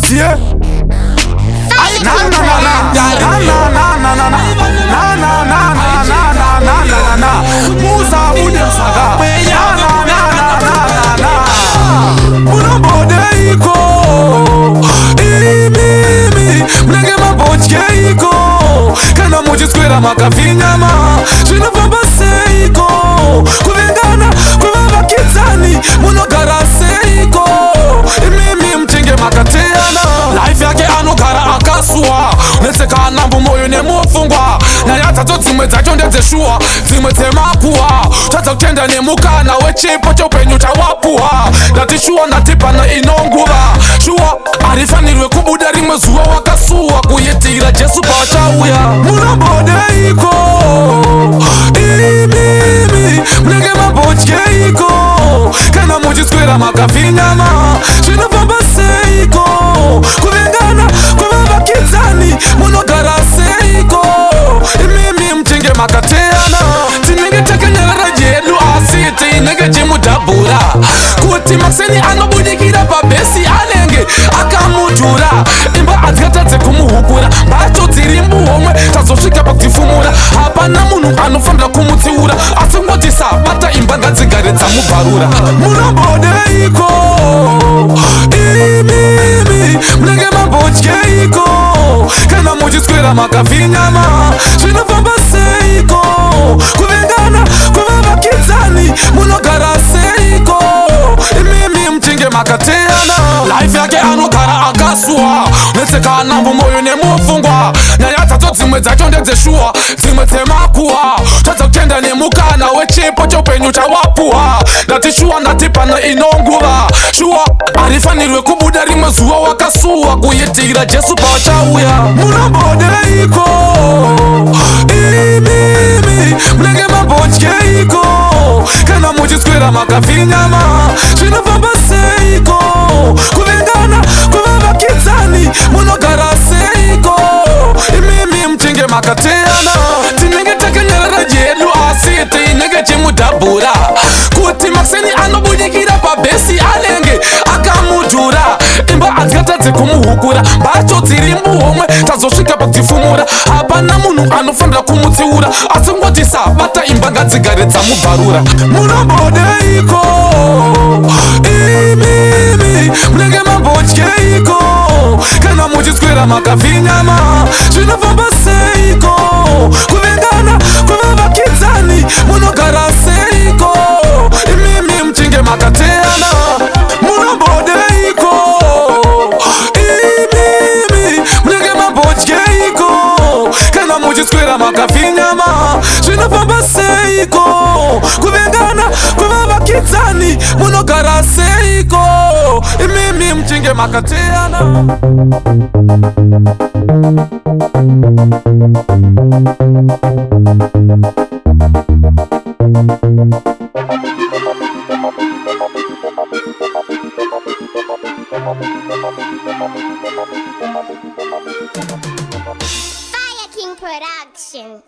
boss, yeah. Na na na na na na na na na na na na na. Musa Budem Saga. Na na na na na na. Muna bode iko. Mimi mnenge mabochke iko. Kana moji square makafinyama. Shina baba seiko. Kuvengana kuvava kitani. Muno garase iko. Mimi mtinge makateana. Life yake anogara akasua. Neseka nambu moyo nemufungwa. Na yata to zimwe za jonde zeshua. Zimwe temakuwa. Tata ukenda nemuka na wechipo chopenyu chawapua. Natishua natipa na inongura. Shua arifanirwe kubuda rimwe zuwa wakasua. Kuyetira Jesu pachauya. Muna bode iko. Mimi mnenge mabochke iko. Kana moji square makafinyama. Shina baba seiko. Kuvengana kuvava kitani. Muno garase iko. Mimi mtinge makateana. Tinenge teke nyara jelu asiti. Nenge jimu dabura. Kuti makseni anobudikira babesi alenge. Akamudura. Imba adgataze kumuhukura. Bacho tirimbu omwe. Tazoshika baktifumura. Hapana munu anufanda kumutiura. Asingotisa bata imbanga zigaretsa mubarura. Muna bode iko. Mimi mnenge mabochke iko. Kana moji square makafinyama. Shina baba seiko. Kuvengana kuvava kitani. Muno garase iko. Mimi mtinge makateana. Life yake anogara akasua. Neseka nambu moyo nemufungwa. Nyayata to zimwe za jonde zeshua. Zimwe temakuwa. Tata ukenda nemuka na wechipo chopenyu chawapua. Natishua natipa na inongura. Shua arifanirwe kubuda rimwe zuwa wakasua. Kuyetira Jesu pachauya. Muna bode iko. Mimi mnenge mabochke iko. Kana moji square makafinyama. Shina baba seiko. Kuvengana kuvava kitani. Muno garase iko. Mimi mtinge makateana. Tinenge teke nyara jelu asiti. Nenge jimu dabura. Kuti makseni anobudikira babesi alenge. Akamudura. Imba adgataze kumuhukura. Bacho tirimbu omwe. Tazoshika baktifumura. Hapana munu anufanda kumutiura. Asingotisa bata imbanga zigaretsa mubarura. Muna bode iko. Mimi mnenge mabochke iko. Kana moji square makafinyama. Shina baba seiko. Kuvengana kuvava kitani. Muno garase iko. Mimi mtinge makateana. Muna bode iko. Mimi mnenge mabochke iko. Kana moji square makafinyama. Shina baba seiko. Kuvengana kuvava kitani. Muno garase iko. Mimi mtinge makateana. Fire King Production.